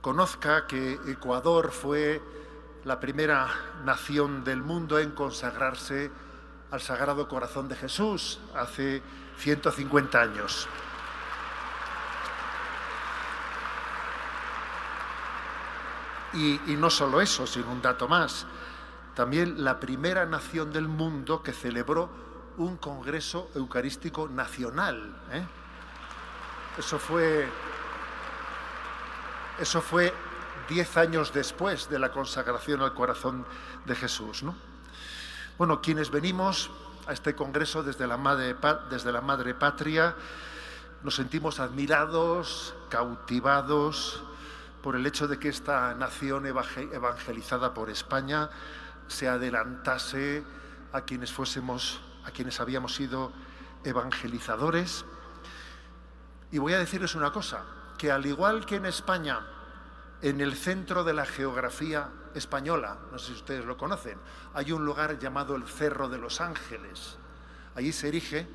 conozca que Ecuador fue la primera nación del mundo en consagrarse al Sagrado Corazón de Jesús hace 150 años. Y no solo eso, sino un dato más. También la primera nación del mundo que celebró un Congreso Eucarístico Nacional. Eso fue 10 años después de la consagración al Corazón de Jesús, ¿no? Bueno, quienes venimos a este Congreso desde la Madre Patria, nos sentimos admirados, cautivados por el hecho de que esta nación evangelizada por España se adelantase a quienes habíamos sido evangelizadores. Y voy a decirles una cosa, que al igual que en España, en el centro de la geografía española, no sé si ustedes lo conocen, hay un lugar llamado el Cerro de los Ángeles. Allí se erige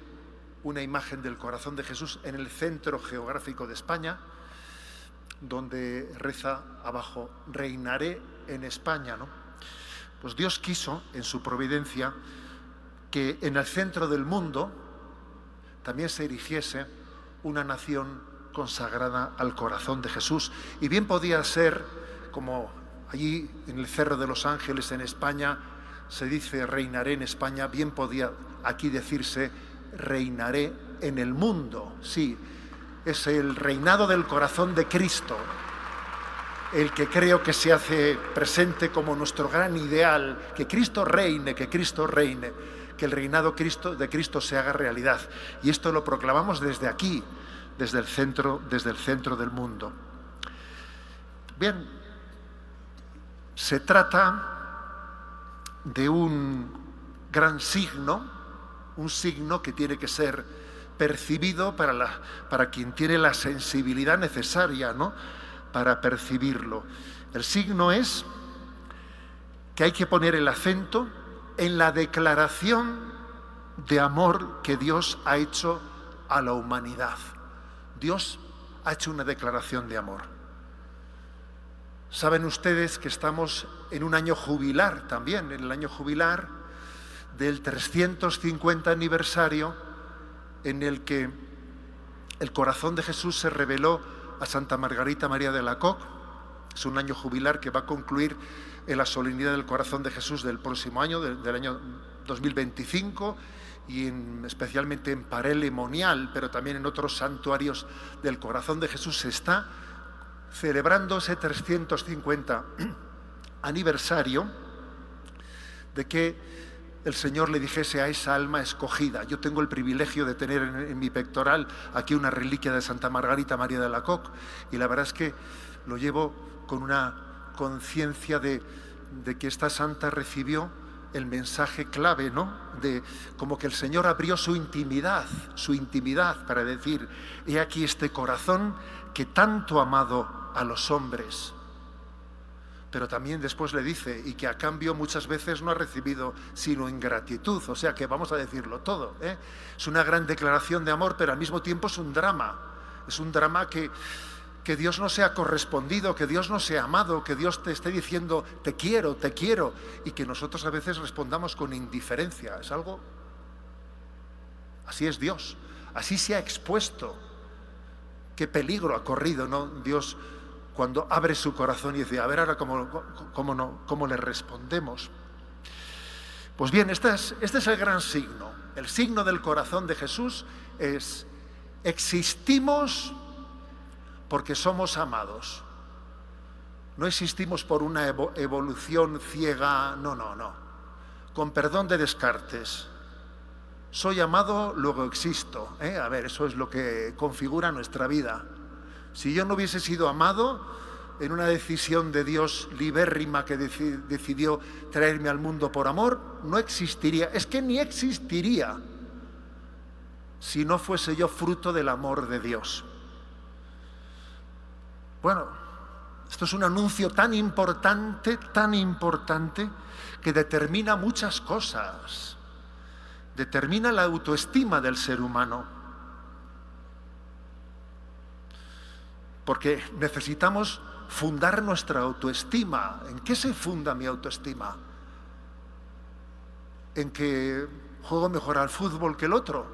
una imagen del Corazón de Jesús en el centro geográfico de España, donde reza abajo, reinaré en España, ¿no? Pues Dios quiso, en su providencia, que en el centro del mundo también se erigiese una nación consagrada al Corazón de Jesús. Y bien podía ser, como allí en el Cerro de los Ángeles en España se dice reinaré en España, bien podía aquí decirse reinaré en el mundo. Sí, es el reinado del corazón de Cristo, el que creo que se hace presente como nuestro gran ideal, que Cristo reine, que el reinado de Cristo se haga realidad. Y esto lo proclamamos desde aquí, desde el centro del mundo. Bien, se trata de un gran signo, un signo que tiene que ser percibido para quien tiene la sensibilidad necesaria, ¿no?, para percibirlo. El signo es que hay que poner el acento en la declaración de amor que Dios ha hecho a la humanidad. Dios ha hecho una declaración de amor. Saben ustedes que estamos en un año jubilar también, en el año jubilar del 350 aniversario en el que el Corazón de Jesús se reveló a Santa Margarita María de Alacoque. Es un año jubilar que va a concluir en la solemnidad del Corazón de Jesús del próximo año, del año 2025, y especialmente en Paray-le-Monial, pero también en otros santuarios del Corazón de Jesús, se está celebrando ese 350 aniversario de que el Señor le dijese a esa alma escogida. Yo tengo el privilegio de tener en mi pectoral aquí una reliquia de Santa Margarita María de Alacoque, y la verdad es que lo llevo con una conciencia de que esta santa recibió el mensaje clave, ¿no?, de como que el Señor abrió su intimidad para decir: he aquí este corazón que tanto ha amado a los hombres. Pero también después le dice, y que a cambio muchas veces no ha recibido sino ingratitud, o sea que vamos a decirlo todo, ¿eh? Es una gran declaración de amor, pero al mismo tiempo es un drama que Dios no se ha correspondido, que Dios no se ha amado, que Dios te esté diciendo te quiero, y que nosotros a veces respondamos con indiferencia. Es algo, así es Dios, así se ha expuesto. Qué peligro ha corrido, ¿no?, Dios cuando abre su corazón y dice: a ver ahora cómo le respondemos. Pues bien, este es el gran signo. El signo del corazón de Jesús es: existimos porque somos amados. No existimos por una evolución ciega, no. Con perdón de Descartes. Soy amado, luego existo. A ver, eso es lo que configura nuestra vida. Si yo no hubiese sido amado en una decisión de Dios libérrima que decidió traerme al mundo por amor, no existiría. Es que ni existiría si no fuese yo fruto del amor de Dios. Bueno, esto es un anuncio tan importante, que determina muchas cosas. Determina la autoestima del ser humano. Porque necesitamos fundar nuestra autoestima. ¿En qué se funda mi autoestima? ¿En que juego mejor al fútbol que el otro?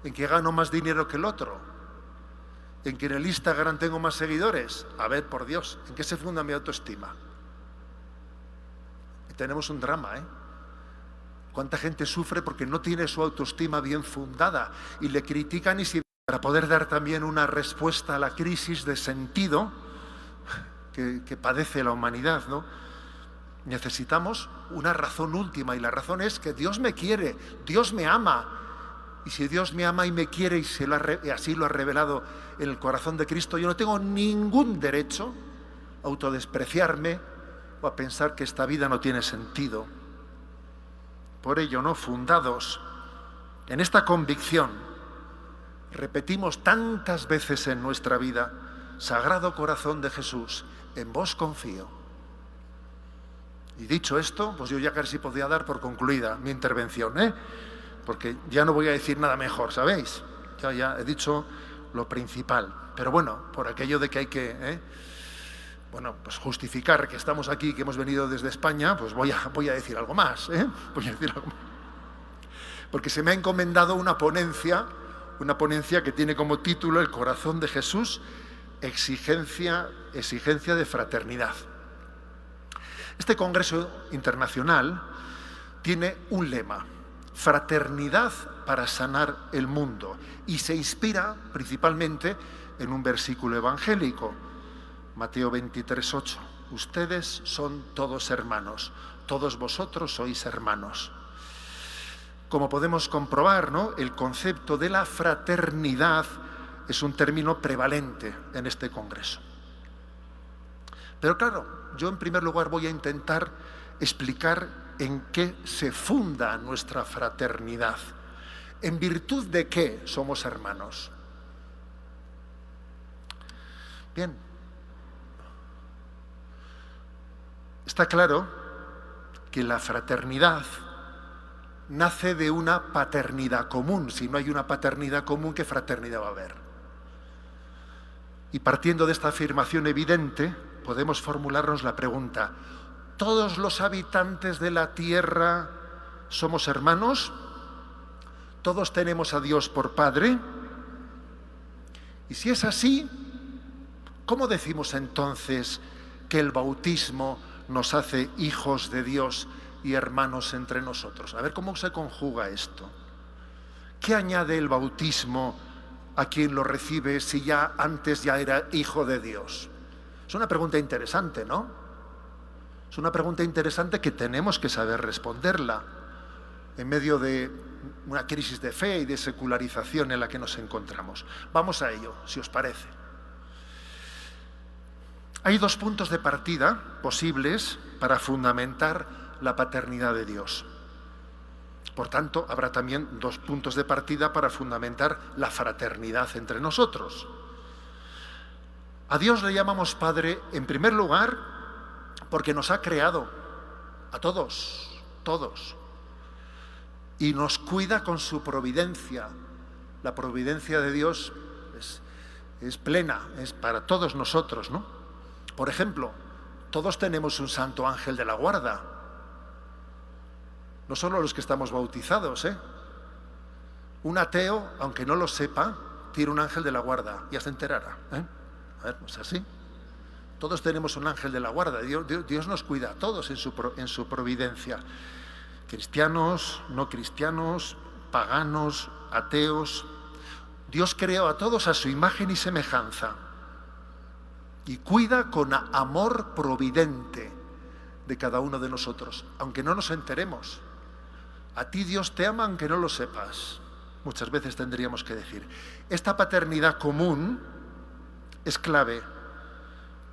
¿En que gano más dinero que el otro? ¿En que en el Instagram tengo más seguidores? A ver, por Dios, ¿en qué se funda mi autoestima? Y tenemos un drama, ¿eh? ¿Cuánta gente sufre porque no tiene su autoestima bien fundada y le critican? Y si para poder dar también una respuesta a la crisis de sentido que padece la humanidad, ¿no? Necesitamos una razón última, y la razón es que Dios me quiere, Dios me ama. Y si Dios me ama y me quiere y así lo ha revelado en el corazón de Cristo, yo no tengo ningún derecho a autodespreciarme o a pensar que esta vida no tiene sentido. Por ello, ¿no?, fundados en esta convicción, repetimos tantas veces en nuestra vida: Sagrado Corazón de Jesús, en vos confío. Y dicho esto, pues yo ya casi podía dar por concluida mi intervención, ¿eh? Porque ya no voy a decir nada mejor, ¿sabéis? Ya he dicho lo principal. Pero bueno, por aquello de que hay que, pues justificar que estamos aquí, que hemos venido desde España, pues voy a decir algo más, ¿eh? Voy a decir algo más. Porque se me ha encomendado una ponencia que tiene como título El Corazón de Jesús, exigencia de fraternidad. Este Congreso Internacional tiene un lema: fraternidad para sanar el mundo, y se inspira principalmente en un versículo evangélico, Mateo 23:8. Ustedes son todos hermanos, todos vosotros sois hermanos. Como podemos comprobar, ¿no?, el concepto de la fraternidad es un término prevalente en este Congreso. Pero claro, yo en primer lugar voy a intentar explicar en qué se funda nuestra fraternidad, en virtud de qué somos hermanos. Bien, está claro que la fraternidad nace de una paternidad común. Si no hay una paternidad común, ¿qué fraternidad va a haber? Y partiendo de esta afirmación evidente, podemos formularnos la pregunta: ¿todos los habitantes de la tierra somos hermanos? ¿Todos tenemos a Dios por Padre? Y si es así, ¿cómo decimos entonces que el bautismo nos hace hijos de Dios y hermanos entre nosotros? A ver cómo se conjuga esto. ¿Qué añade el bautismo a quien lo recibe si ya antes ya era hijo de Dios? Es una pregunta interesante, ¿no? Es una pregunta interesante que tenemos que saber responderla en medio de una crisis de fe y de secularización en la que nos encontramos. Vamos a ello, si os parece. Hay dos puntos de partida posibles para fundamentar la paternidad de Dios. Por tanto, habrá también dos puntos de partida para fundamentar la fraternidad entre nosotros. A Dios le llamamos Padre, en primer lugar, porque nos ha creado a todos, y nos cuida con su providencia. La providencia de Dios es plena, es para todos nosotros, ¿no? Por ejemplo, todos tenemos un santo ángel de la guarda. No solo los que estamos bautizados, ¿eh? Un ateo, aunque no lo sepa, tiene un ángel de la guarda, ya se enterará, ¿eh? A ver, ¿no es así? Todos tenemos un ángel de la guarda. Dios nos cuida a todos en su providencia. Cristianos, no cristianos, paganos, ateos. Dios creó a todos a su imagen y semejanza y cuida con amor providente de cada uno de nosotros, aunque no nos enteremos. A ti Dios te ama aunque no lo sepas. Muchas veces tendríamos que decir. Esta paternidad común es clave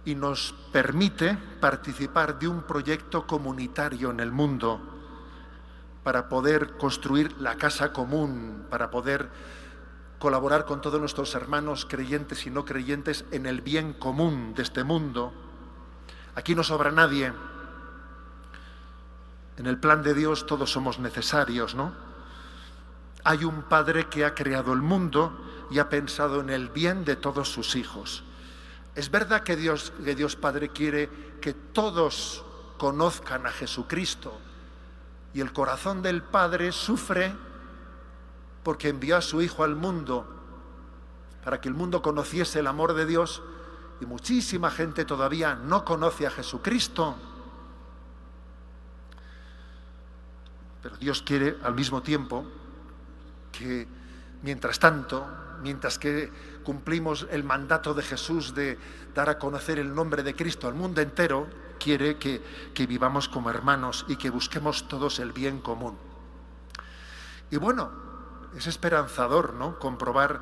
y nos permite participar de un proyecto comunitario en el mundo para poder construir la casa común, para poder colaborar con todos nuestros hermanos creyentes y no creyentes en el bien común de este mundo. Aquí no sobra nadie. En el plan de Dios todos somos necesarios, ¿no? Hay un Padre que ha creado el mundo y ha pensado en el bien de todos sus hijos. Es verdad que Dios Padre quiere que todos conozcan a Jesucristo, y el corazón del Padre sufre porque envió a su Hijo al mundo para que el mundo conociese el amor de Dios, y muchísima gente todavía no conoce a Jesucristo. Pero Dios quiere al mismo tiempo que, mientras tanto, mientras que cumplimos el mandato de Jesús de dar a conocer el nombre de Cristo al mundo entero, quiere que vivamos como hermanos y que busquemos todos el bien común. Y bueno, es esperanzador, ¿no?, comprobar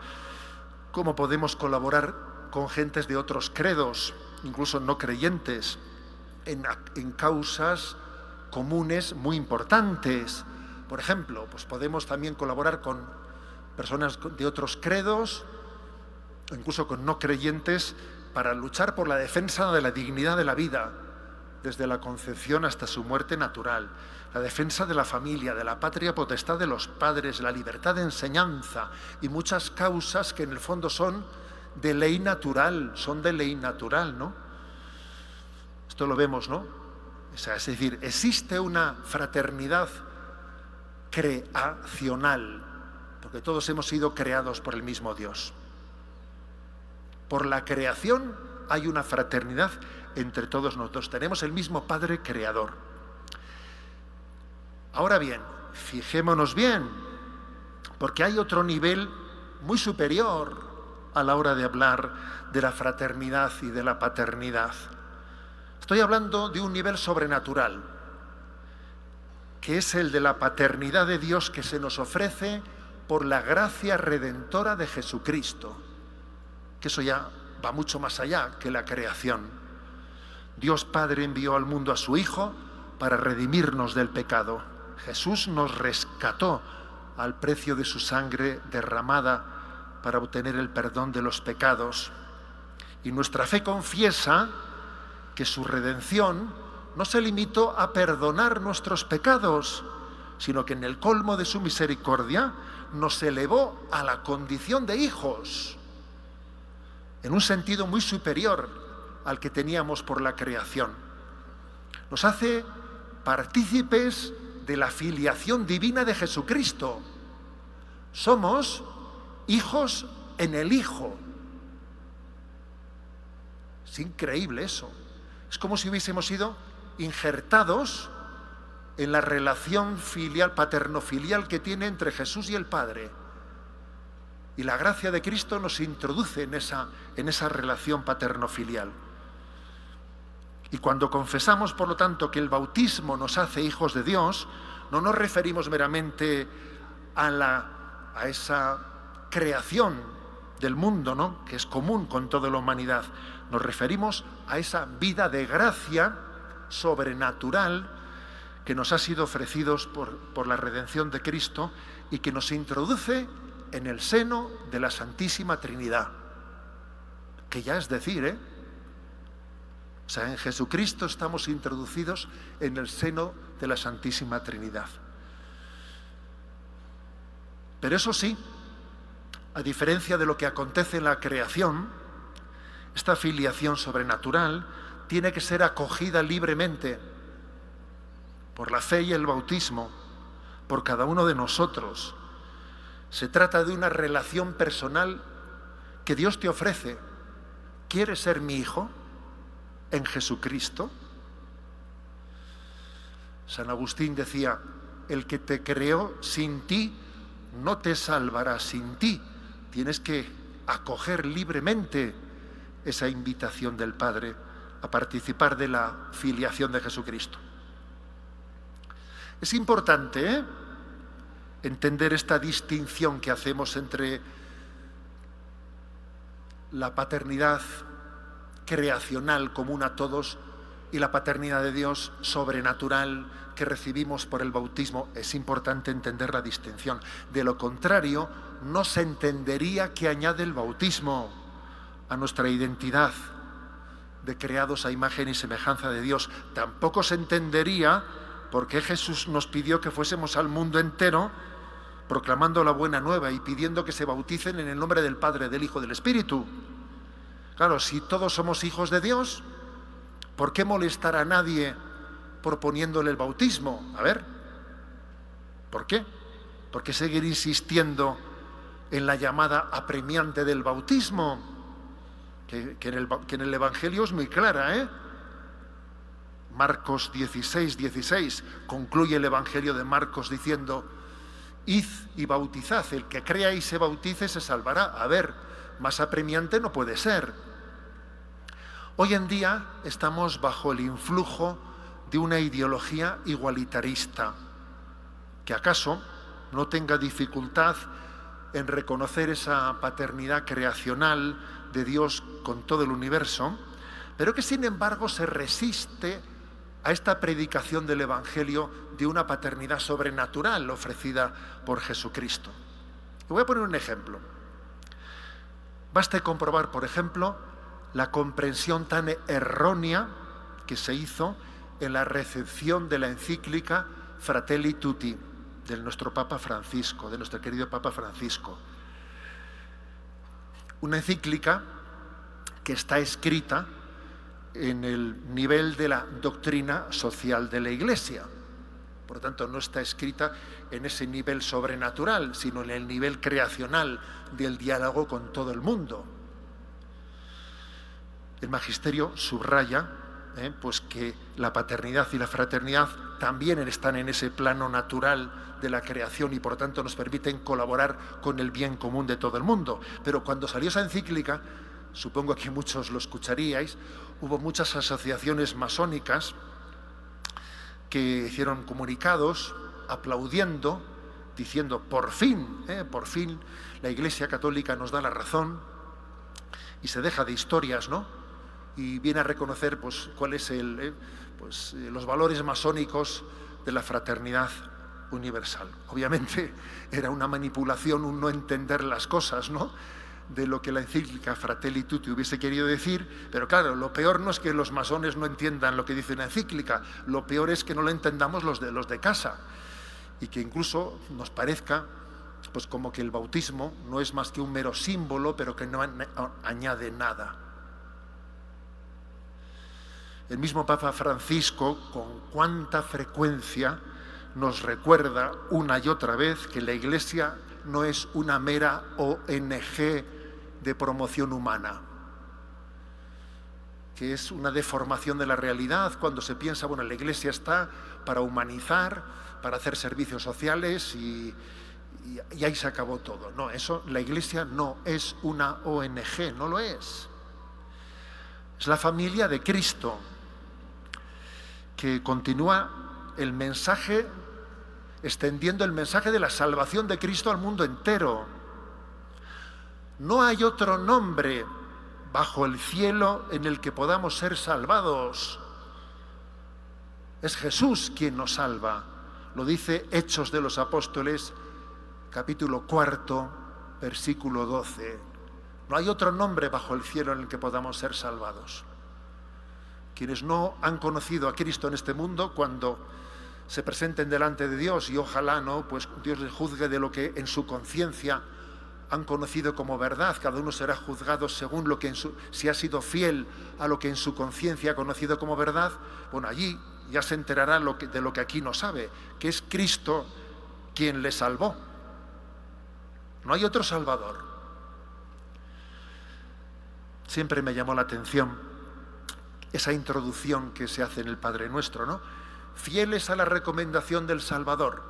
cómo podemos colaborar con gentes de otros credos, incluso no creyentes, en causas comunes muy importantes. Por ejemplo, pues podemos también colaborar con personas de otros credos, o incluso con no creyentes, para luchar por la defensa de la dignidad de la vida, desde la concepción hasta su muerte natural, la defensa de la familia, de la patria potestad de los padres, la libertad de enseñanza y muchas causas que en el fondo son de ley natural, ¿no? Esto lo vemos, ¿no? O sea, es decir, existe una fraternidad creacional, porque todos hemos sido creados por el mismo Dios. Por la creación hay una fraternidad entre todos nosotros. Tenemos el mismo Padre Creador. Ahora bien, fijémonos bien, porque hay otro nivel muy superior a la hora de hablar de la fraternidad y de la paternidad. Estoy hablando de un nivel sobrenatural, que es el de la paternidad de Dios que se nos ofrece por la gracia redentora de Jesucristo, que eso ya va mucho más allá que la creación. Dios Padre envió al mundo a su Hijo para redimirnos del pecado. Jesús nos rescató al precio de su sangre derramada para obtener el perdón de los pecados. Y nuestra fe confiesa que su redención no se limitó a perdonar nuestros pecados, sino que en el colmo de su misericordia nos elevó a la condición de hijos, en un sentido muy superior al que teníamos por la creación. Nos hace partícipes de la filiación divina de Jesucristo. Somos hijos en el Hijo. Es increíble eso. Es como si hubiésemos sido injertados en la relación filial, paterno-filial que tiene entre Jesús y el Padre. Y la gracia de Cristo nos introduce en esa relación paterno-filial. Y cuando confesamos, por lo tanto, que el bautismo nos hace hijos de Dios, no nos referimos meramente a esa creación del mundo, ¿no?, que es común con toda la humanidad. Nos referimos a esa vida de gracia sobrenatural que nos ha sido ofrecidos por la redención de Cristo y que nos introduce en el seno de la Santísima Trinidad. Que ya es decir, o sea, en Jesucristo estamos introducidos en el seno de la Santísima Trinidad. Pero eso sí, a diferencia de lo que acontece en la creación, esta filiación sobrenatural tiene que ser acogida libremente por la fe y el bautismo, por cada uno de nosotros. Se trata de una relación personal que Dios te ofrece. ¿Quieres ser mi hijo en Jesucristo? San Agustín decía: el que te creó sin ti no te salvará sin ti. Tienes que acoger libremente esa invitación del Padre a participar de la filiación de Jesucristo. Es importante entender esta distinción que hacemos entre la paternidad creacional común a todos y la paternidad de Dios sobrenatural que recibimos por el bautismo. Es importante entender la distinción. De lo contrario, no se entendería qué añade el bautismo a nuestra identidad de creados a imagen y semejanza de Dios. Tampoco se entendería por qué Jesús nos pidió que fuésemos al mundo entero proclamando la buena nueva y pidiendo que se bauticen en el nombre del Padre, del Hijo y del Espíritu. Claro, si todos somos hijos de Dios, ¿por qué molestar a nadie proponiéndole el bautismo? A ver, ¿por qué? ¿Por qué seguir insistiendo en la llamada apremiante del bautismo? Que en el Evangelio es muy clara, ¿eh? Marcos 16, 16, concluye el Evangelio de Marcos diciendo: id y bautizad, el que crea y se bautice se salvará. A ver, más apremiante no puede ser. Hoy en día estamos bajo el influjo de una ideología igualitarista, que acaso no tenga dificultad en reconocer esa paternidad creacional de Dios con todo el universo, pero que sin embargo se resiste a esta predicación del Evangelio de una paternidad sobrenatural ofrecida por Jesucristo. Y voy a poner un ejemplo. Basta comprobar, por ejemplo, la comprensión tan errónea que se hizo en la recepción de la encíclica Fratelli Tutti de nuestro Papa Francisco, de nuestro querido Papa Francisco. Una encíclica que está escrita en el nivel de la doctrina social de la Iglesia. Por lo tanto, no está escrita en ese nivel sobrenatural, sino en el nivel creacional del diálogo con todo el mundo. El magisterio subraya pues que la paternidad y la fraternidad también están en ese plano natural de la creación y por tanto nos permiten colaborar con el bien común de todo el mundo. Pero cuando salió esa encíclica, supongo que muchos lo escucharíais, hubo muchas asociaciones masónicas que hicieron comunicados aplaudiendo, diciendo por fin la Iglesia Católica nos da la razón y se deja de historias, ¿no? Y viene a reconocer pues cuál es los valores masónicos de la fraternidad universal. Obviamente era una manipulación, un no entender las cosas, ¿no?, de lo que la encíclica Fratelli Tutti hubiese querido decir, pero claro, lo peor no es que los masones no entiendan lo que dice una encíclica, lo peor es que no lo entendamos los de casa, y que incluso nos parezca pues como que el bautismo no es más que un mero símbolo, pero que no añade nada. El mismo Papa Francisco, con cuánta frecuencia nos recuerda una y otra vez que la Iglesia no es una mera ONG de promoción humana, que es una deformación de la realidad cuando se piensa, bueno, la Iglesia está para humanizar, para hacer servicios sociales y ahí se acabó todo. No, eso, la Iglesia no es una ONG, no lo es. Es la familia de Cristo, que continúa el mensaje, extendiendo el mensaje de la salvación de Cristo al mundo entero. No hay otro nombre bajo el cielo en el que podamos ser salvados. Es Jesús quien nos salva. Lo dice Hechos de los Apóstoles, capítulo 4, versículo 12. No hay otro nombre bajo el cielo en el que podamos ser salvados. Quienes no han conocido a Cristo en este mundo, cuando se presenten delante de Dios, y ojalá no, pues Dios les juzgue de lo que en su conciencia han conocido como verdad. Cada uno será juzgado según lo que si ha sido fiel a lo que en su conciencia ha conocido como verdad. Bueno, allí ya se enterará de lo que aquí no sabe, que es Cristo quien le salvó. No hay otro Salvador. Siempre me llamó la atención esa introducción que se hace en el Padre Nuestro, ¿no? Fieles a la recomendación del Salvador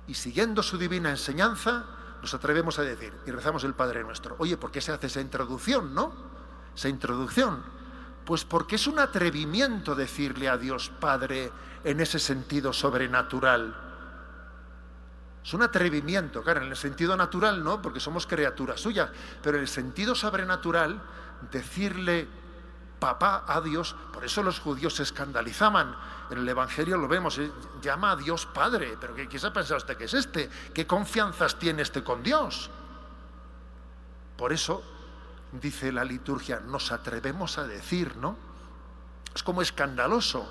y siguiendo su divina enseñanza, nos atrevemos a decir, y rezamos el Padre Nuestro. Oye, ¿por qué se hace esa introducción, no? Esa introducción. Pues porque es un atrevimiento decirle a Dios Padre en ese sentido sobrenatural. Es un atrevimiento, claro, en el sentido natural no, porque somos criaturas suyas, pero en el sentido sobrenatural, decirle papá a Dios, por eso los judíos se escandalizaban. En el Evangelio lo vemos, llama a Dios Padre, pero ¿qué se ha pensado usted que es este? ¿Qué confianzas tiene este con Dios? Por eso, dice la liturgia, nos atrevemos a decir, ¿no? Es como escandaloso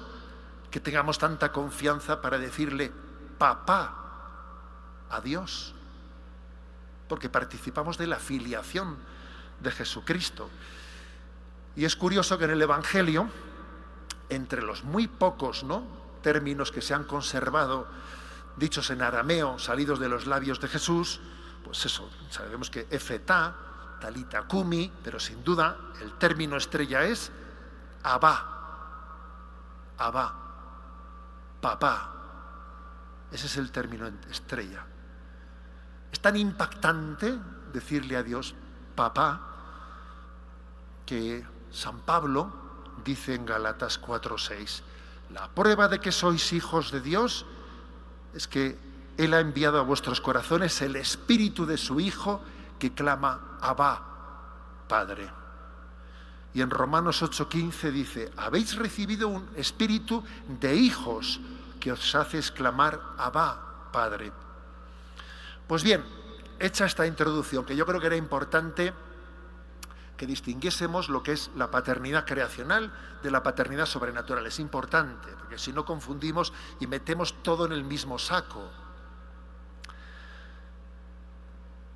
que tengamos tanta confianza para decirle papá a Dios, porque participamos de la filiación de Jesucristo. Y es curioso que en el Evangelio, entre los muy pocos, ¿no?, términos que se han conservado, dichos en arameo, salidos de los labios de Jesús, pues eso, sabemos que efetá, talita kumi, pero sin duda el término estrella es Abba, Abba, papá. Ese es el término estrella. Es tan impactante decirle a Dios papá que San Pablo dice en Gálatas 4:6, la prueba de que sois hijos de Dios es que Él ha enviado a vuestros corazones el espíritu de su Hijo que clama Abba, Padre. Y en Romanos 8:15 dice, habéis recibido un espíritu de hijos que os hace exclamar Abba, Padre. Pues bien, hecha esta introducción, que yo creo que era importante que distinguiésemos lo que es la paternidad creacional de la paternidad sobrenatural. Es importante, porque si no confundimos y metemos todo en el mismo saco.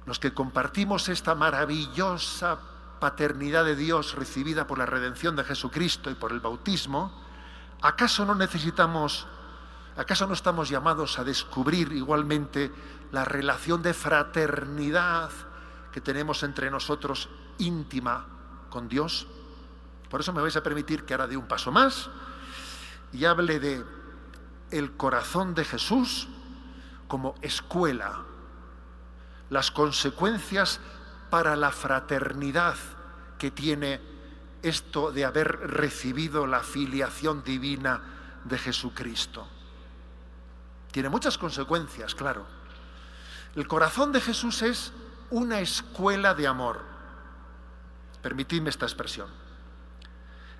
Los que compartimos esta maravillosa paternidad de Dios recibida por la redención de Jesucristo y por el bautismo, ¿acaso no estamos llamados a descubrir igualmente la relación de fraternidad que tenemos entre nosotros íntima con Dios? Por eso me vais a permitir que ahora dé un paso más y hable de el corazón de Jesús como escuela, las consecuencias para la fraternidad que tiene esto de haber recibido la filiación divina de Jesucristo. Tiene muchas consecuencias, claro. El corazón de Jesús es una escuela de amor. Permitidme esta expresión.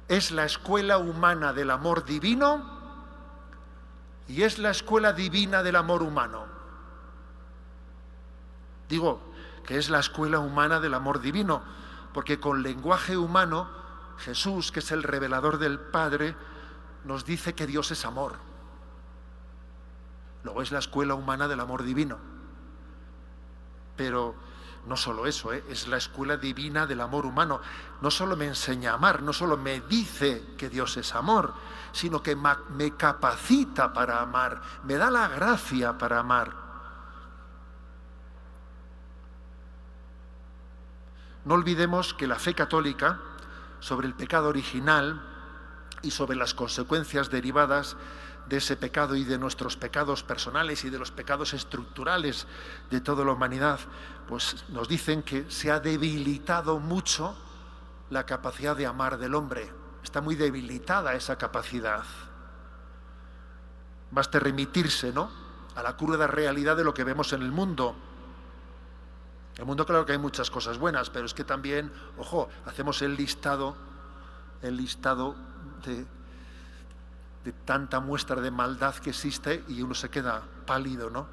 Es la escuela humana del amor divino y es la escuela divina del amor humano. Digo que es la escuela humana del amor divino, porque con lenguaje humano, Jesús, que es el revelador del Padre, nos dice que Dios es amor. Luego es la escuela humana del amor divino. Pero no solo eso, es la escuela divina del amor humano. No solo me enseña a amar, no solo me dice que Dios es amor, sino que me capacita para amar, me da la gracia para amar. No olvidemos que la fe católica, sobre el pecado original y sobre las consecuencias derivadas de ese pecado y de nuestros pecados personales y de los pecados estructurales de toda la humanidad, pues nos dicen que se ha debilitado mucho la capacidad de amar del hombre. Está muy debilitada esa capacidad. Basta remitirse, ¿no?, a la cruda realidad de lo que vemos en el mundo. En el mundo, claro que hay muchas cosas buenas, pero es que también, ojo, hacemos el listado de tanta muestra de maldad que existe y uno se queda pálido, ¿no?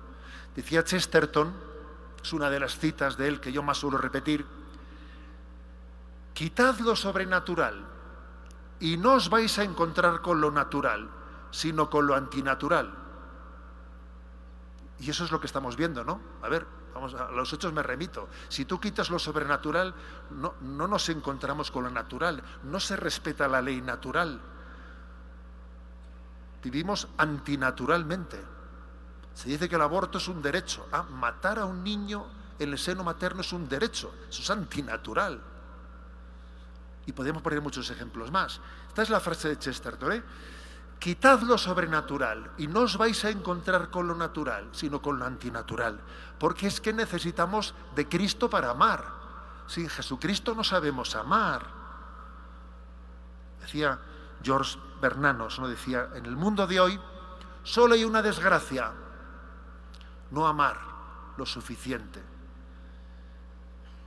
Decía Chesterton, es una de las citas de él que yo más suelo repetir, quitad lo sobrenatural y no os vais a encontrar con lo natural, sino con lo antinatural. Y eso es lo que estamos viendo, ¿no? A ver, vamos a los hechos, me remito. Si tú quitas lo sobrenatural, no nos encontramos con lo natural, no se respeta la ley natural. Vivimos antinaturalmente. Se dice que el aborto es un derecho. Matar a un niño en el seno materno es un derecho. Eso es antinatural. Y podemos poner muchos ejemplos más. Esta es la frase de Chesterton, Quitad lo sobrenatural y no os vais a encontrar con lo natural, sino con lo antinatural. Porque es que necesitamos de Cristo para amar. Sin Jesucristo no sabemos amar. Decía George Bernanos, ¿no? Decía, en el mundo de hoy solo hay una desgracia, no amar lo suficiente.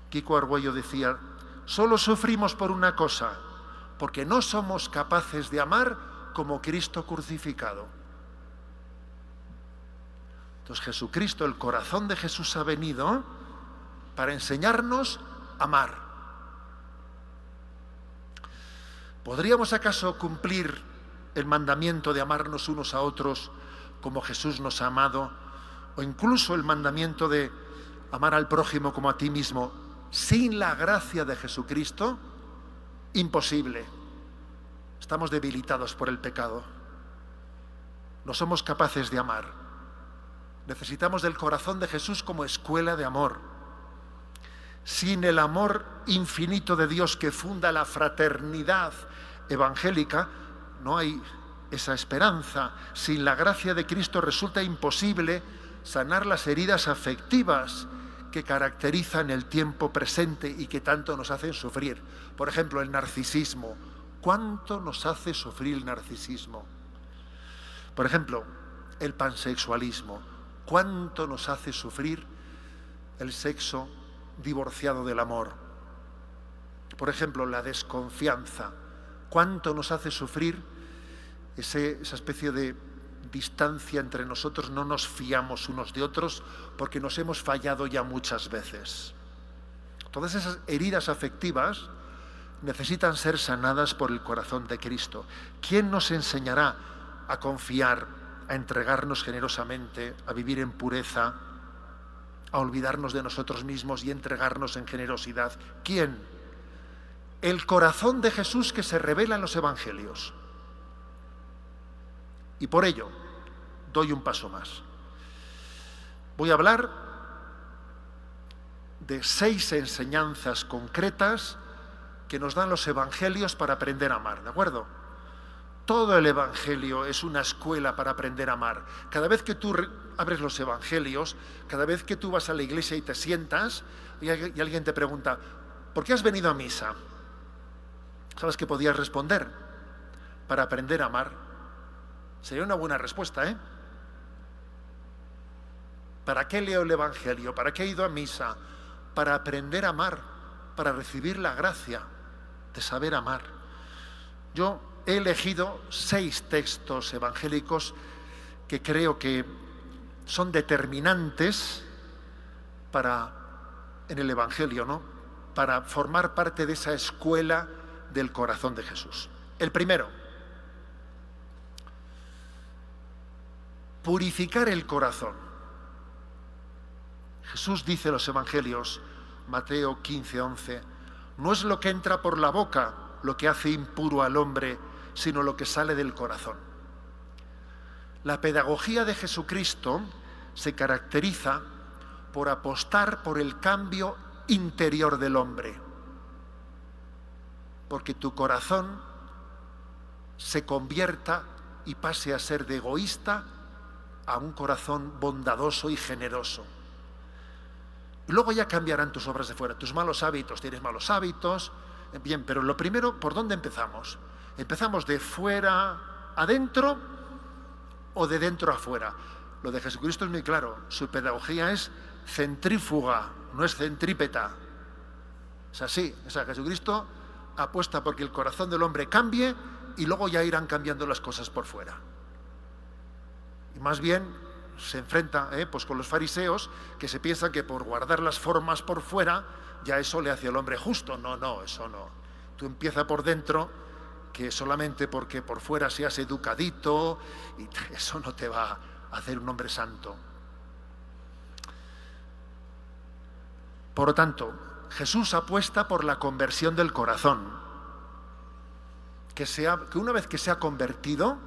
Kiko Argüello decía, solo sufrimos por una cosa, porque no somos capaces de amar como Cristo crucificado. Entonces Jesucristo, el corazón de Jesús ha venido para enseñarnos a amar. ¿Podríamos acaso cumplir el mandamiento de amarnos unos a otros como Jesús nos ha amado? O incluso el mandamiento de amar al prójimo como a ti mismo sin la gracia de Jesucristo? Imposible. Estamos debilitados por el pecado. No somos capaces de amar. Necesitamos del corazón de Jesús como escuela de amor. Sin el amor infinito de Dios que funda la fraternidad evangélica, no hay esa esperanza. Sin la gracia de Cristo resulta imposible sanar las heridas afectivas que caracterizan el tiempo presente y que tanto nos hacen sufrir. Por ejemplo, el narcisismo. ¿Cuánto nos hace sufrir el narcisismo? Por ejemplo, el pansexualismo. ¿Cuánto nos hace sufrir el sexo divorciado del amor? Por ejemplo, la desconfianza. ¿Cuánto nos hace sufrir esa especie de distancia entre nosotros? No nos fiamos unos de otros porque nos hemos fallado ya muchas veces. Todas esas heridas afectivas necesitan ser sanadas por el corazón de Cristo. ¿Quién nos enseñará a confiar, a entregarnos generosamente, a vivir en pureza, a olvidarnos de nosotros mismos y entregarnos en generosidad? ¿Quién? El corazón de Jesús que se revela en los evangelios. Y por ello, doy un paso más. Voy a hablar de 6 enseñanzas concretas que nos dan los evangelios para aprender a amar, ¿de acuerdo? Todo el evangelio es una escuela para aprender a amar. Cada vez que tú abres los evangelios, cada vez que tú vas a la iglesia y te sientas, y alguien te pregunta, ¿por qué has venido a misa? ¿Sabes qué podías responder? Para aprender a amar. Sería una buena respuesta, ¿eh? ¿Para qué leo el evangelio? ¿Para qué he ido a misa? Para aprender a amar, para recibir la gracia de saber amar. Yo he elegido 6 textos evangélicos que creo que son determinantes en el evangelio, ¿no? Para formar parte de esa escuela del corazón de Jesús. El primero, purificar el corazón. Jesús dice en los evangelios, Mateo 15:11, no es lo que entra por la boca lo que hace impuro al hombre, sino lo que sale del corazón. La pedagogía de Jesucristo se caracteriza por apostar por el cambio interior del hombre, porque tu corazón se convierta y pase a ser de egoísta a un corazón bondadoso y generoso. Y luego ya cambiarán tus obras de fuera, tus malos hábitos. Tienes malos hábitos, bien, pero lo primero, ¿por dónde empezamos? ¿Empezamos de fuera adentro o de dentro a fuera? Lo de Jesucristo es muy claro. Su pedagogía es centrífuga, no es centrípeta. Es así. O sea, Jesucristo apuesta porque el corazón del hombre cambie y luego ya irán cambiando las cosas por fuera. Y más bien se enfrenta pues con los fariseos, que se piensan que por guardar las formas por fuera ya eso le hace al hombre justo. No, eso no. Tú empieza por dentro, que solamente porque por fuera seas educadito, y eso no te va a hacer un hombre santo. Por lo tanto, Jesús apuesta por la conversión del corazón, que una vez que se ha convertido,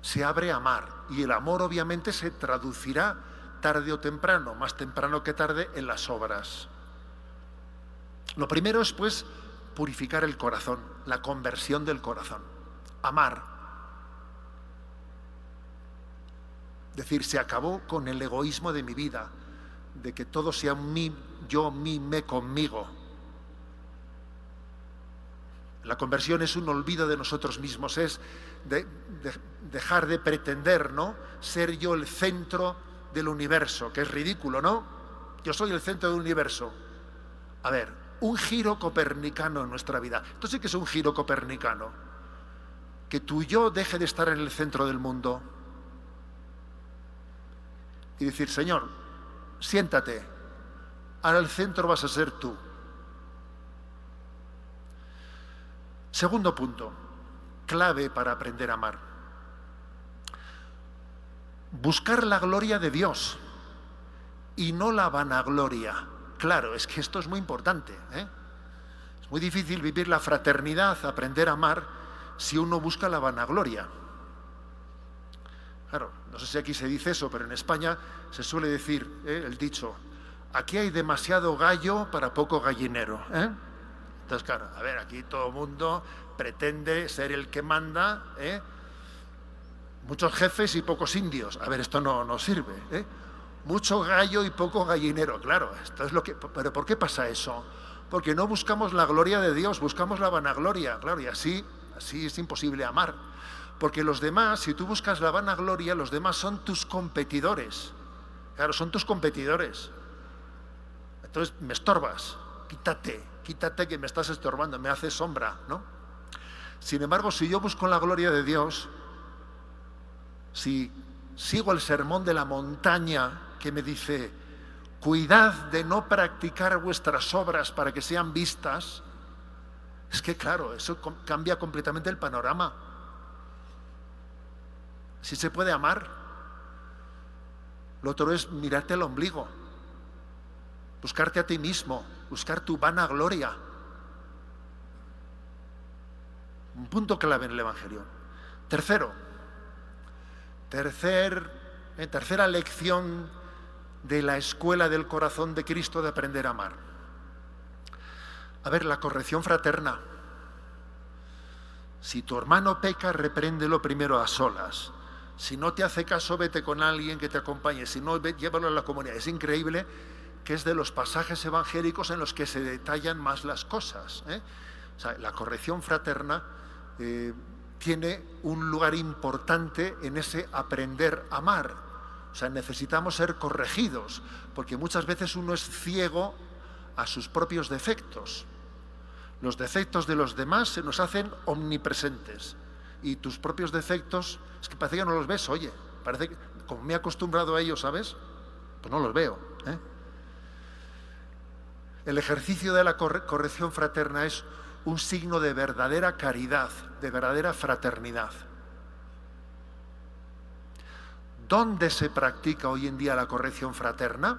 se abre a amar. Y el amor obviamente se traducirá tarde o temprano, más temprano que tarde, en las obras. Lo primero es, pues, purificar el corazón, la conversión del corazón. Amar. Es decir, se acabó con el egoísmo de mi vida, de que todo sea mí, yo, mí, me, conmigo. La conversión es un olvido de nosotros mismos, es dejar de pretender, ¿no?, ser yo el centro del universo, que es ridículo, ¿no? Yo soy el centro del universo. A ver, un giro copernicano en nuestra vida. Esto sí que es un giro copernicano. Que tu yo deje de estar en el centro del mundo. Y decir, Señor, siéntate, ahora el centro vas a ser tú. Segundo punto, clave para aprender a amar. Buscar la gloria de Dios y no la vanagloria. Claro, es que esto es muy importante, ¿eh? Es muy difícil vivir la fraternidad, aprender a amar, si uno busca la vanagloria. Claro, no sé si aquí se dice eso, pero en España se suele decir el dicho: aquí hay demasiado gallo para poco gallinero. Entonces, claro, a ver, aquí todo el mundo pretende ser el que manda, muchos jefes y pocos indios. A ver, esto no sirve. Mucho gallo y poco gallinero. Claro, esto es lo que. ¿Pero por qué pasa eso? Porque no buscamos la gloria de Dios, buscamos la vanagloria. Claro, y así es imposible amar. Porque los demás, si tú buscas la vanagloria, los demás son tus competidores. Claro, son tus competidores. Entonces, me estorbas. Quítate que me estás estorbando, me haces sombra, ¿no? Sin embargo, si yo busco la gloria de Dios, si sigo el sermón de la montaña que me dice: cuidad de no practicar vuestras obras para que sean vistas, es que claro, eso cambia completamente el panorama. Si se puede amar. Lo otro es mirarte al ombligo, buscarte a ti mismo, buscar tu vanagloria. Un punto clave en el Evangelio. Tercera lección de la escuela del corazón de Cristo de aprender a amar. A ver, la corrección fraterna. Si tu hermano peca, repréndelo primero a solas. Si no te hace caso, vete con alguien que te acompañe. Si no, llévalo a la comunidad. Es increíble que es de los pasajes evangélicos en los que se detallan más las cosas. O sea, la corrección fraterna tiene un lugar importante en ese aprender a amar. O sea, necesitamos ser corregidos, porque muchas veces uno es ciego a sus propios defectos. Los defectos de los demás se nos hacen omnipresentes. Y tus propios defectos, es que parece que no los ves, oye. Parece que, como me he acostumbrado a ellos, ¿sabes? Pues no los veo. El ejercicio de la corrección fraterna es un signo de verdadera caridad, de verdadera fraternidad. ¿Dónde se practica hoy en día la corrección fraterna?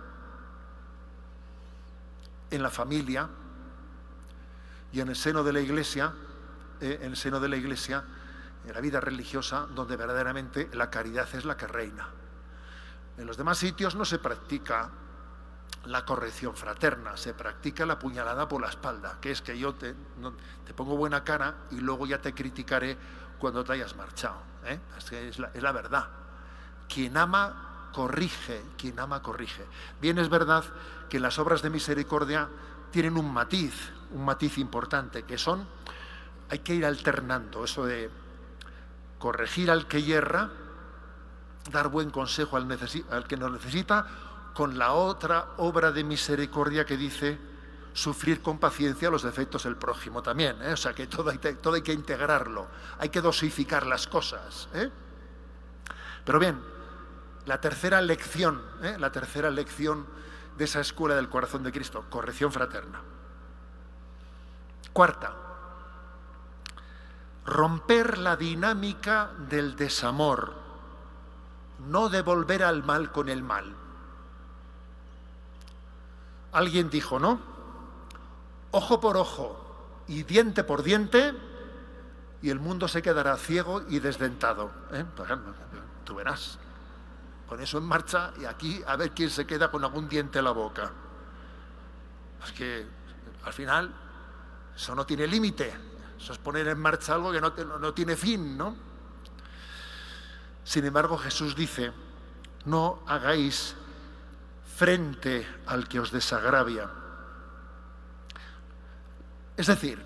En la familia y en el seno de la Iglesia, en la vida religiosa, donde verdaderamente la caridad es la que reina. En los demás sitios no se practica la corrección fraterna, se practica la puñalada por la espalda, que es que yo te pongo buena cara y luego ya te criticaré cuando te hayas marchado. Es la verdad. Quien ama, corrige. Bien, es verdad que las obras de misericordia tienen un matiz importante, que son, hay que ir alternando eso de corregir al que yerra, dar buen consejo al que nos necesita, con la otra obra de misericordia que dice sufrir con paciencia los defectos del prójimo también. O sea, que todo hay que integrarlo, hay que dosificar las cosas. Pero bien, la tercera lección de esa escuela del corazón de Cristo, corrección fraterna. Cuarta, romper la dinámica del desamor, no devolver al mal con el mal. Alguien dijo, ¿no? Ojo por ojo y diente por diente, y el mundo se quedará ciego y desdentado. Tú verás. Con eso en marcha, y aquí a ver quién se queda con algún diente en la boca. Es que al final eso no tiene límite. Eso es poner en marcha algo que no tiene fin, ¿no? Sin embargo, Jesús dice: no hagáis frente al que os desagravia. Es decir,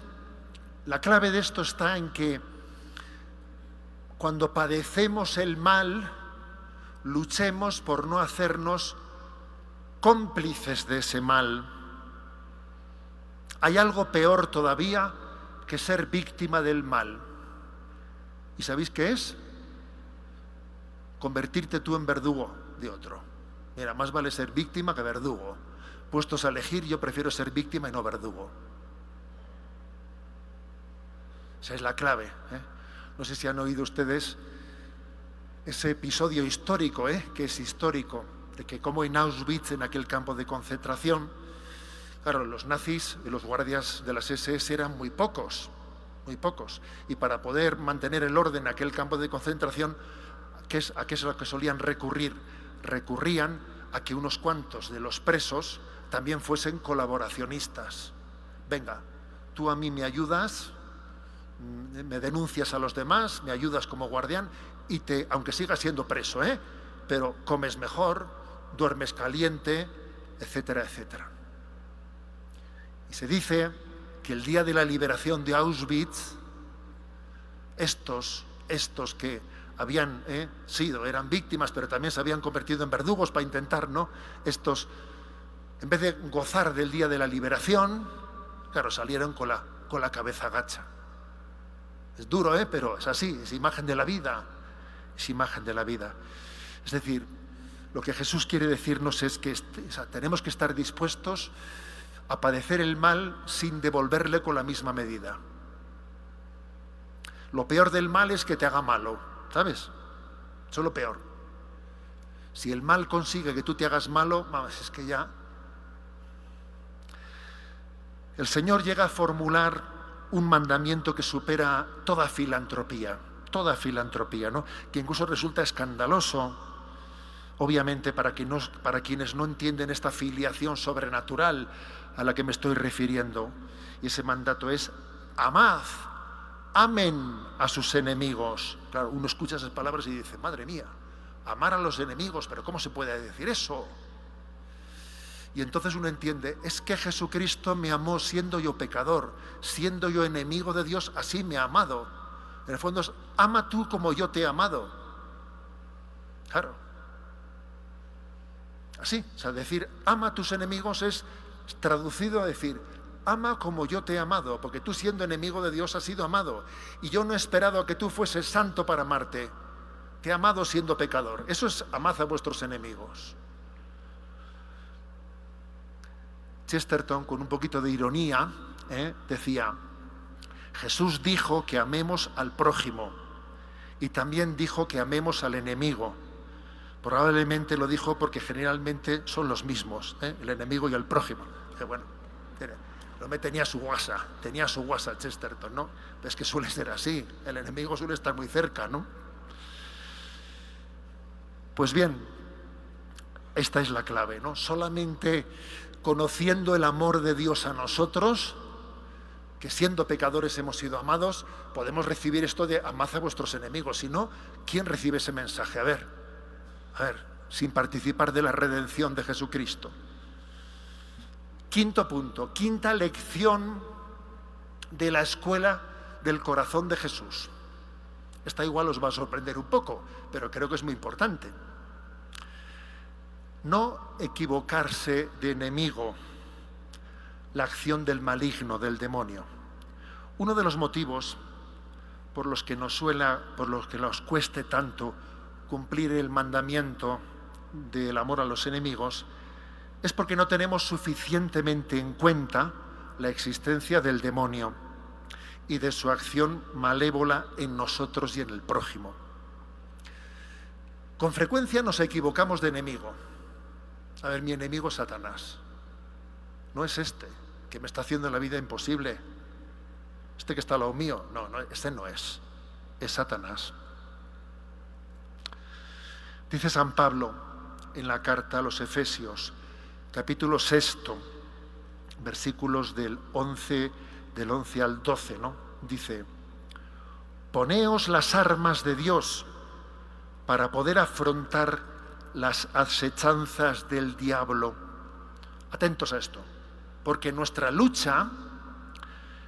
la clave de esto está en que cuando padecemos el mal, luchemos por no hacernos cómplices de ese mal. Hay algo peor todavía que ser víctima del mal. ¿Y sabéis qué es? Convertirte tú en verdugo de otro. Mira, más vale ser víctima que verdugo. Puestos a elegir, yo prefiero ser víctima y no verdugo. Esa es la clave. No sé si han oído ustedes ese episodio histórico, que es histórico, de que como en Auschwitz, en aquel campo de concentración, Claro, los nazis y los guardias de las SS eran muy pocos, y para poder mantener el orden en aquel campo de concentración, ¿a qué es lo que solían recurrir? Recurrían a que unos cuantos de los presos también fuesen colaboracionistas. Venga, tú a mí me ayudas, me denuncias a los demás, me ayudas como guardián, y aunque sigas siendo preso, pero comes mejor, duermes caliente, etcétera, etcétera. Y se dice que el día de la liberación de Auschwitz, estos que habían eran víctimas, pero también se habían convertido en verdugos para intentar, ¿no? Estos, en vez de gozar del día de la liberación, claro, salieron con la cabeza gacha. Es duro, pero es así, es imagen de la vida, es imagen de la vida. Es decir, lo que Jesús quiere decirnos es que tenemos que estar dispuestos a padecer el mal sin devolverle con la misma medida. Lo peor del mal es que te haga malo, ¿sabes? Eso es lo peor. Si el mal consigue que tú te hagas malo, vamos, es que ya... El Señor llega a formular un mandamiento que supera toda filantropía, ¿no? Que incluso resulta escandaloso, obviamente, para quienes no entienden esta filiación sobrenatural a la que me estoy refiriendo. Y ese mandato es: amad, amen a sus enemigos. Claro, uno escucha esas palabras y dice: madre mía, amar a los enemigos, pero ¿cómo se puede decir eso? Y entonces uno entiende, es que Jesucristo me amó siendo yo pecador, siendo yo enemigo de Dios, así me ha amado. En el fondo es: ama tú como yo te he amado. Claro. Así, o sea, decir ama a tus enemigos es traducido a decir: ama como yo te he amado, porque tú, siendo enemigo de Dios, has sido amado, y yo no he esperado a que tú fueses santo para amarte, te he amado siendo pecador. Eso es: amad a vuestros enemigos. Chesterton, con un poquito de ironía, decía: Jesús dijo que amemos al prójimo, y también dijo que amemos al enemigo. Probablemente lo dijo porque generalmente son los mismos, el enemigo y el prójimo. Bueno, el hombre tenía su guasa Chesterton, ¿no? Pero es que suele ser así, el enemigo suele estar muy cerca, ¿no? Pues bien, esta es la clave, ¿no? Solamente conociendo el amor de Dios a nosotros, que siendo pecadores hemos sido amados, podemos recibir esto de amad a vuestros enemigos. Si no, ¿quién recibe ese mensaje? A ver, sin participar de la redención de Jesucristo. Quinto punto, quinta lección de la escuela del corazón de Jesús. Esta igual os va a sorprender un poco, pero creo que es muy importante. No equivocarse de enemigo, la acción del maligno, del demonio. Uno de los motivos por los que nos cueste tanto cumplir el mandamiento del amor a los enemigos es porque no tenemos suficientemente en cuenta la existencia del demonio y de su acción malévola en nosotros y en el prójimo. Con frecuencia nos equivocamos de enemigo. A ver, mi enemigo es Satanás. No es este, que me está haciendo la vida imposible. Este que está al lado mío. No, este no es. Es Satanás. Dice San Pablo en la carta a los Efesios, capítulo 6, versículos del 11 al 12, ¿no? Dice: poneos las armas de Dios para poder afrontar las asechanzas del diablo. Atentos a esto, porque nuestra lucha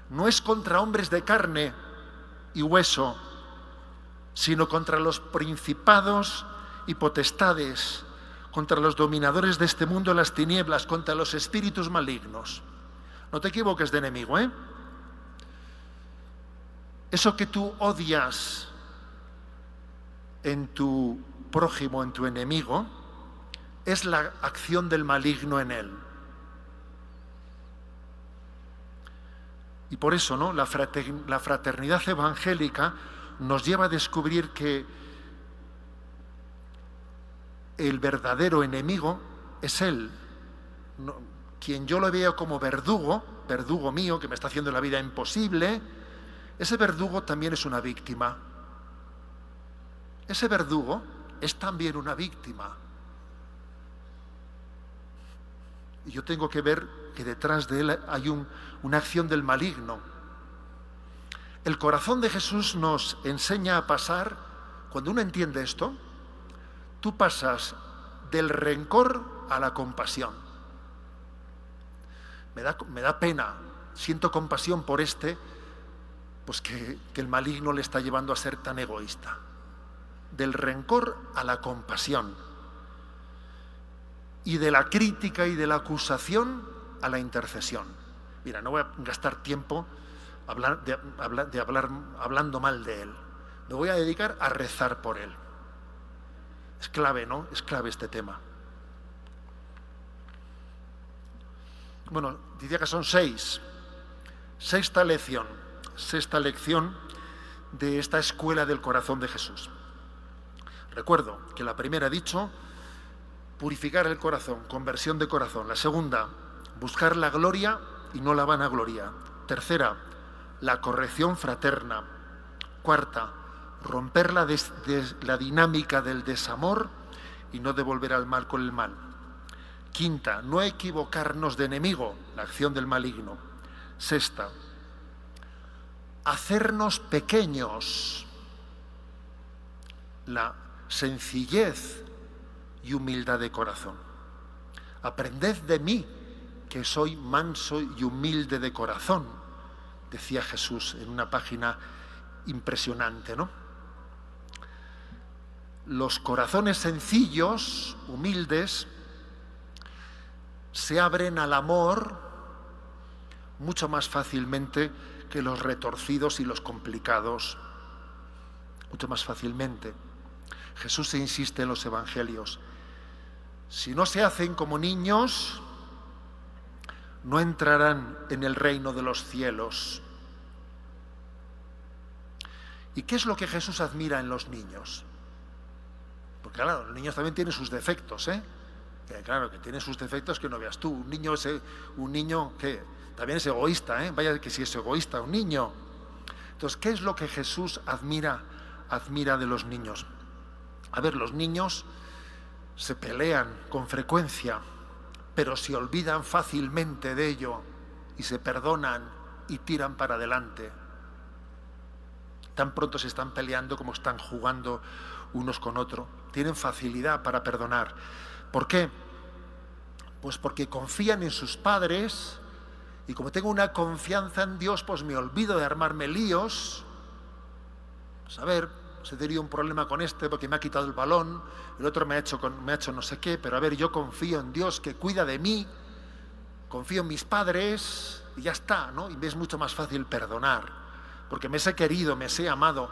no es contra hombres de carne y hueso, sino contra los principados y potestades, contra los dominadores de este mundo en las tinieblas, contra los espíritus malignos. No te equivoques de enemigo, Eso que tú odias en tu prójimo, en tu enemigo, es la acción del maligno en él. Y por eso, ¿no?, la fraternidad evangélica nos lleva a descubrir que el verdadero enemigo es él. quien yo lo veo como verdugo mío, que me está haciendo la vida imposible, ese verdugo también es una víctima. Ese verdugo es también una víctima. Y yo tengo que ver que detrás de él hay una acción del maligno. El corazón de Jesús nos enseña a pasar, cuando uno entiende esto, tú pasas del rencor a la compasión. Me da pena, siento compasión por pues que el maligno le está llevando a ser tan egoísta. Del rencor a la compasión. Y de la crítica y de la acusación a la intercesión. Mira, no voy a gastar tiempo hablando mal de él. Me voy a dedicar a rezar por él. Es clave, ¿no? Es clave este tema. Bueno, decía que son 6. Sexta lección de esta escuela del corazón de Jesús. Recuerdo que la primera he dicho, purificar el corazón, conversión de corazón. La segunda, buscar la gloria y no la vanagloria. Tercera, la corrección fraterna. Cuarta, romper la dinámica del desamor y no devolver al mal con el mal. Quinta, no equivocarnos de enemigo, la acción del maligno. Sexta, hacernos pequeños, la sencillez y humildad de corazón. Aprended de mí, que soy manso y humilde de corazón, decía Jesús en una página impresionante, ¿no? Los corazones sencillos, humildes, se abren al amor mucho más fácilmente que los retorcidos y los complicados, mucho más fácilmente. Jesús se insiste en los evangelios. Si no se hacen como niños, no entrarán en el reino de los cielos. ¿Y qué es lo que Jesús admira en los niños? Porque claro, los niños también tienen sus defectos, ¿eh? Claro, que tienen sus defectos que no veas tú. Un niño que también es egoísta, ¿eh? Vaya que si es egoísta, un niño. Entonces, ¿qué es lo que Jesús admira de los niños? A ver, los niños se pelean con frecuencia, pero se olvidan fácilmente de ello y se perdonan y tiran para adelante. Tan pronto se están peleando como están jugando unos con otros. Tienen facilidad para perdonar. ¿Por qué? Pues porque confían en sus padres y como tengo una confianza en Dios, pues me olvido de armarme líos. Pues a ver, he tenido un problema con porque me ha quitado el balón, el otro me ha hecho no sé qué, pero a ver, yo confío en Dios que cuida de mí, confío en mis padres y ya está, ¿no? Y me es mucho más fácil perdonar, porque me sé querido, me sé amado.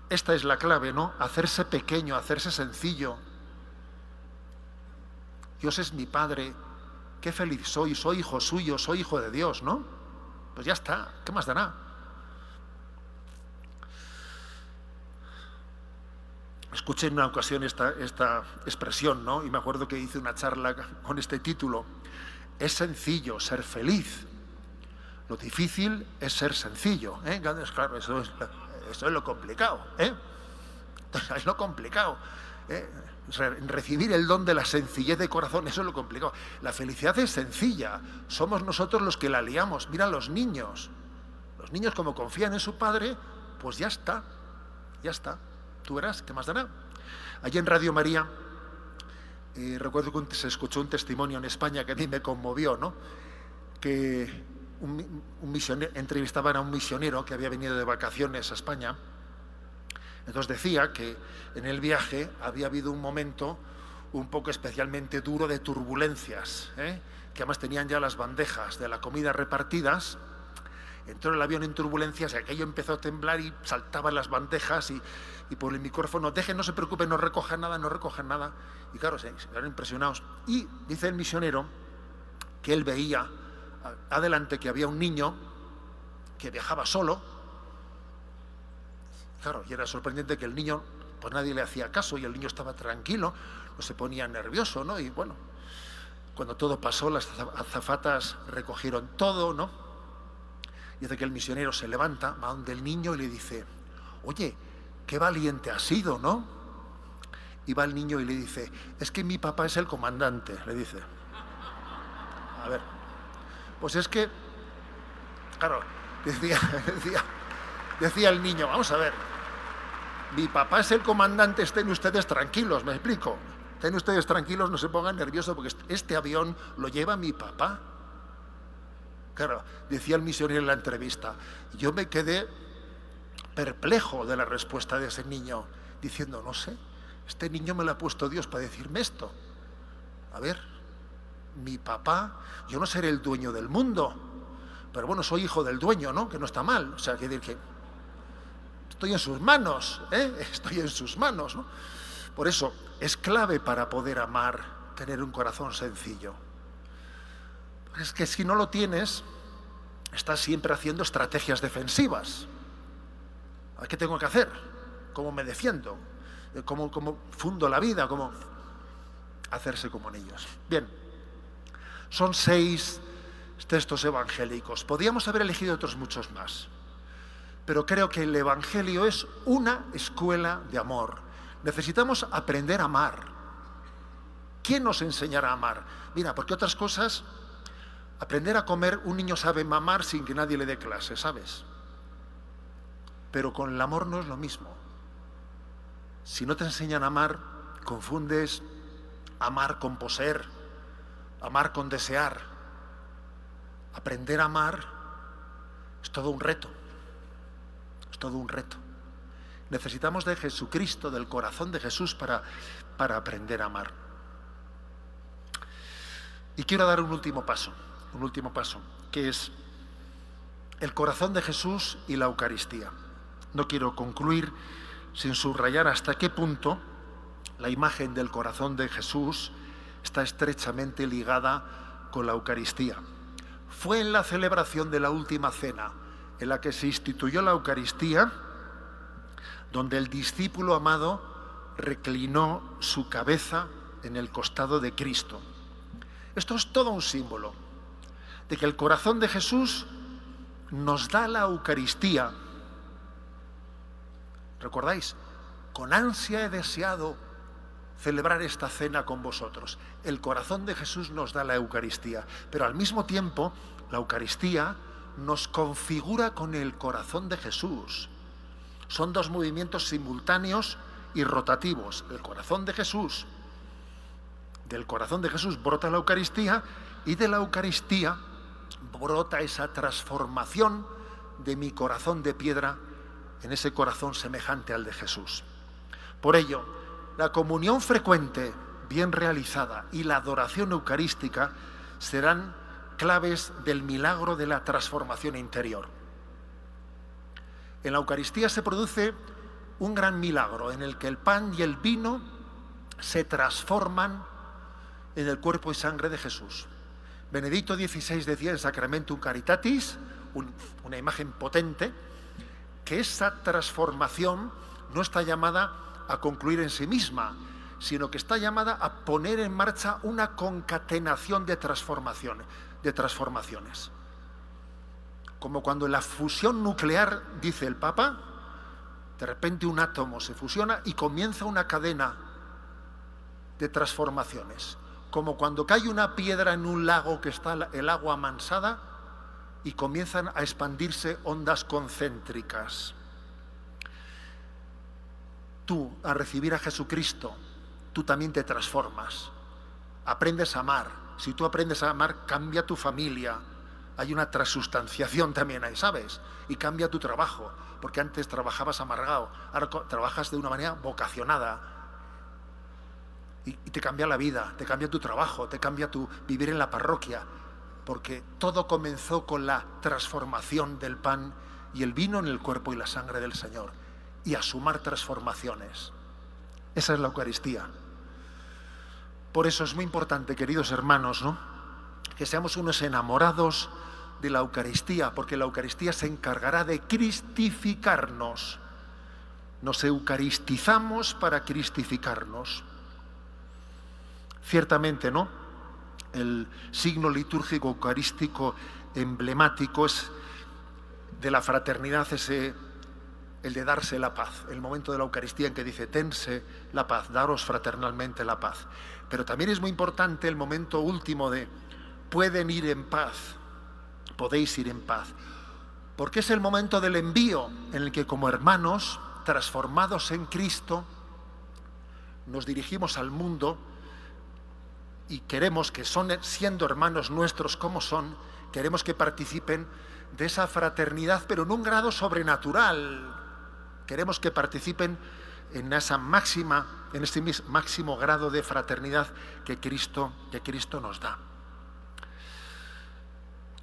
Esta es la clave, ¿no? Hacerse pequeño, hacerse sencillo. Dios es mi Padre, qué feliz soy hijo suyo, soy hijo de Dios, ¿no? Pues ya está, ¿qué más dará? Escuché en una ocasión esta expresión, ¿no? Y me acuerdo que hice una charla con este título. Es sencillo ser feliz. Lo difícil es ser sencillo, ¿eh? Claro, eso es lo complicado, ¿eh? Es lo complicado, ¿eh? Recibir el don de la sencillez de corazón, eso es lo complicado. La felicidad es sencilla, somos nosotros los que la liamos. Mira los niños como confían en su padre, pues ya está. Tú verás, ¿qué más dará? Allí en Radio María, recuerdo que se escuchó un testimonio en España que a mí me conmovió, ¿no? Que un misionero, entrevistaban a un misionero que había venido de vacaciones a España. Entonces decía que en el viaje había habido un momento un poco especialmente duro de turbulencias, que además tenían ya las bandejas de la comida repartidas. Entró el avión en turbulencias y aquello empezó a temblar y saltaban las bandejas y por el micrófono, no se preocupen, no recojan nada. Y claro, se quedaron impresionados. Y dice el misionero que él veía adelante que había un niño que viajaba solo. Claro, y era sorprendente que el niño, pues nadie le hacía caso y el niño estaba tranquilo, no se ponía nervioso, ¿no? Y bueno, cuando todo pasó, las azafatas recogieron todo, ¿no? Y hace que el misionero se levanta, va donde el niño y le dice: oye, qué valiente has sido, ¿no? Y va el niño y le dice: es que mi papá es el comandante, le dice. A ver, pues es que, claro, decía el niño: vamos a ver, mi papá es el comandante, estén ustedes tranquilos, ¿me explico? Estén ustedes tranquilos, no se pongan nerviosos, porque este avión lo lleva mi papá. Claro, decía el misionero en la entrevista, yo me quedé perplejo de la respuesta de ese niño, diciendo: no sé, este niño me lo ha puesto Dios para decirme esto. A ver, mi papá, yo no seré el dueño del mundo, pero bueno, soy hijo del dueño, ¿no? Que no está mal. O sea, quiere decir que estoy en sus manos, estoy en sus manos, ¿no? Por eso es clave para poder amar, tener un corazón sencillo. Es que si no lo tienes, estás siempre haciendo estrategias defensivas. ¿Qué tengo que hacer? ¿Cómo me defiendo? ¿Cómo fundo la vida? ¿Cómo hacerse como niños? Bien, son 6 textos evangélicos. Podríamos haber elegido otros muchos más, pero creo que el Evangelio es una escuela de amor. Necesitamos aprender a amar. ¿Quién nos enseñará a amar? Mira, porque otras cosas, aprender a comer, un niño sabe mamar sin que nadie le dé clase, ¿sabes? Pero con el amor no es lo mismo. Si no te enseñan a amar, confundes amar con poseer, amar con desear. Aprender a amar es todo un reto. Es todo un reto. Necesitamos de Jesucristo, del corazón de Jesús para aprender a amar. Y quiero dar un último paso, que es el corazón de Jesús y la Eucaristía. No quiero concluir sin subrayar hasta qué punto la imagen del corazón de Jesús está estrechamente ligada con la Eucaristía. Fue en la celebración de la última cena, en la que se instituyó la Eucaristía, donde el discípulo amado reclinó su cabeza en el costado de Cristo. Esto es todo un símbolo de que el corazón de Jesús nos da la Eucaristía. ¿Recordáis? Con ansia he deseado celebrar esta cena con vosotros. El corazón de Jesús nos da la Eucaristía, pero al mismo tiempo la Eucaristía nos configura con el corazón de Jesús. Son 2 movimientos simultáneos y rotativos. El corazón de Jesús, del corazón de Jesús brota la Eucaristía, y de la Eucaristía brota esa transformación de mi corazón de piedra en ese corazón semejante al de Jesús. Por ello, la comunión frecuente, bien realizada, y la adoración eucarística serán claves del milagro de la transformación interior. En la Eucaristía se produce un gran milagro en el que el pan y el vino se transforman en el cuerpo y sangre de Jesús. Benedicto XVI decía en Sacramentum Caritatis, una imagen potente, que esa transformación no está llamada a concluir en sí misma, sino que está llamada a poner en marcha una concatenación de transformaciones. Como cuando en la fusión nuclear, dice el Papa, de repente un átomo se fusiona y comienza una cadena de transformaciones. Como cuando cae una piedra en un lago que está el agua amansada y comienzan a expandirse ondas concéntricas. Tú, al recibir a Jesucristo, tú también te transformas. Aprendes a amar. Si tú aprendes a amar, cambia tu familia. Hay una transustanciación también ahí, ¿sabes? Y cambia tu trabajo, porque antes trabajabas amargado, ahora trabajas de una manera vocacionada. Y te cambia la vida, te cambia tu trabajo, te cambia tu vivir en la parroquia, porque todo comenzó con la transformación del pan y el vino en el cuerpo y la sangre del Señor, y a sumar transformaciones. Esa es la Eucaristía. Por eso es muy importante, queridos hermanos, ¿no?, que seamos unos enamorados de la Eucaristía, porque la Eucaristía se encargará de cristificarnos. Nos eucaristizamos para cristificarnos. Ciertamente, ¿no?, el signo litúrgico eucarístico emblemático es de la fraternidad, el de darse la paz, el momento de la Eucaristía en que dice: tense la paz, daros fraternalmente la paz. Pero también es muy importante el momento último de pueden ir en paz, podéis ir en paz, porque es el momento del envío en el que, como hermanos transformados en Cristo, nos dirigimos al mundo y queremos que, siendo hermanos nuestros como son, queremos que participen de esa fraternidad, pero en un grado sobrenatural. Queremos que participen en este máximo grado de fraternidad que Cristo nos da.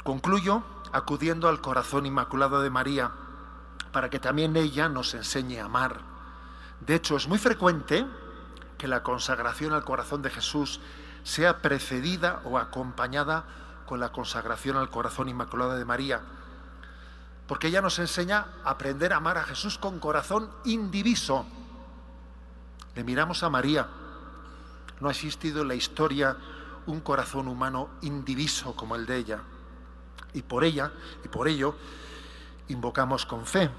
Concluyo acudiendo al corazón inmaculado de María, para que también ella nos enseñe a amar. De hecho, es muy frecuente que la consagración al corazón de Jesús sea precedida o acompañada con la consagración al corazón inmaculado de María, porque ella nos enseña a aprender a amar a Jesús con corazón indiviso. Le miramos a María. No ha existido en la historia un corazón humano indiviso como el de ella. Y por ello, invocamos con fe: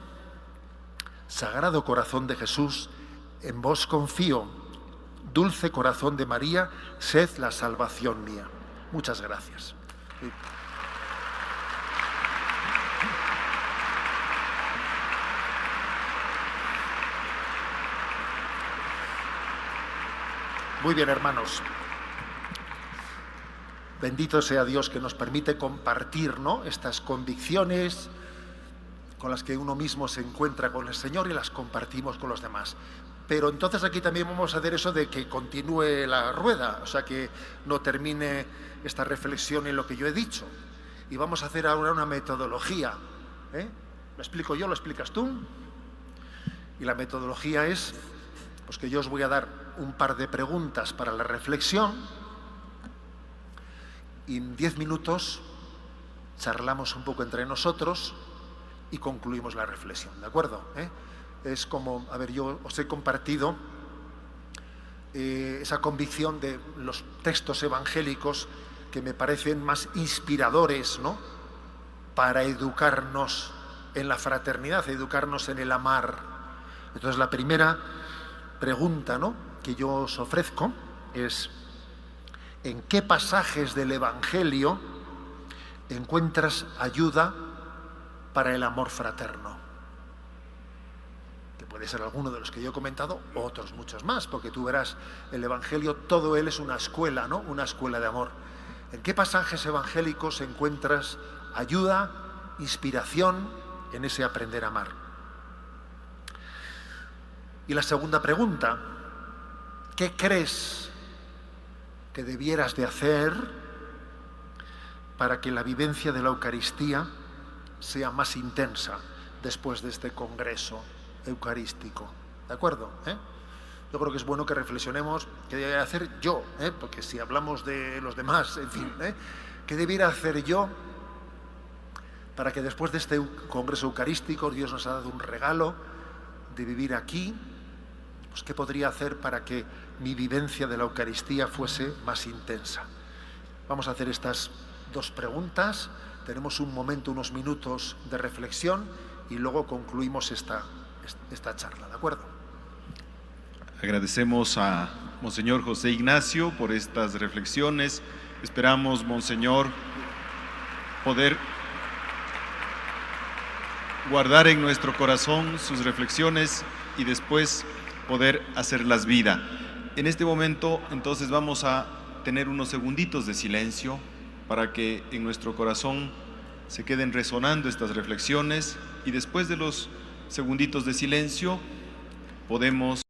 Sagrado Corazón de Jesús, en vos confío. Dulce Corazón de María, sed la salvación mía. Muchas gracias. Muy bien, hermanos. Bendito sea Dios que nos permite compartir, ¿no?, estas convicciones con las que uno mismo se encuentra con el Señor y las compartimos con los demás. Pero entonces aquí también vamos a hacer eso de que continúe la rueda, o sea, que no termine esta reflexión en lo que yo he dicho. Y vamos a hacer ahora una metodología. ¿Lo explico yo? ¿Lo explicas tú? Y la metodología es pues que yo os voy a dar un par de preguntas para la reflexión y en 10 minutos charlamos un poco entre nosotros y concluimos la reflexión, ¿de acuerdo? Es como, yo os he compartido esa convicción de los textos evangélicos que me parecen más inspiradores, ¿no?, para educarnos en la fraternidad, educarnos en el amar. Entonces, la primera pregunta, ¿no?, que yo os ofrezco es: ¿en qué pasajes del Evangelio encuentras ayuda para el amor fraterno? Que puede ser alguno de los que yo he comentado, o otros muchos más, porque tú verás, el Evangelio, todo él es una escuela, ¿no?, una escuela de amor. ¿En qué pasajes evangélicos encuentras ayuda, inspiración en ese aprender a amar? Y la segunda pregunta: ¿qué crees que debieras de hacer para que la vivencia de la Eucaristía sea más intensa después de este congreso eucarístico? ¿De acuerdo? Yo creo que es bueno que reflexionemos qué debería hacer yo, porque si hablamos de los demás, en fin, ¿qué debiera hacer yo para que después de este congreso eucarístico Dios nos ha dado un regalo de vivir aquí? Pues, ¿qué podría hacer para que mi vivencia de la Eucaristía fuese más intensa? Vamos a hacer estas dos preguntas. Tenemos un momento, unos minutos de reflexión y luego concluimos esta charla, ¿de acuerdo? Agradecemos a Monseñor José Ignacio por estas reflexiones. Esperamos, Monseñor, poder guardar en nuestro corazón sus reflexiones y después poder hacerlas vida. En este momento, entonces, vamos a tener unos segunditos de silencio para que en nuestro corazón se queden resonando estas reflexiones, y después de los segunditos de silencio podemos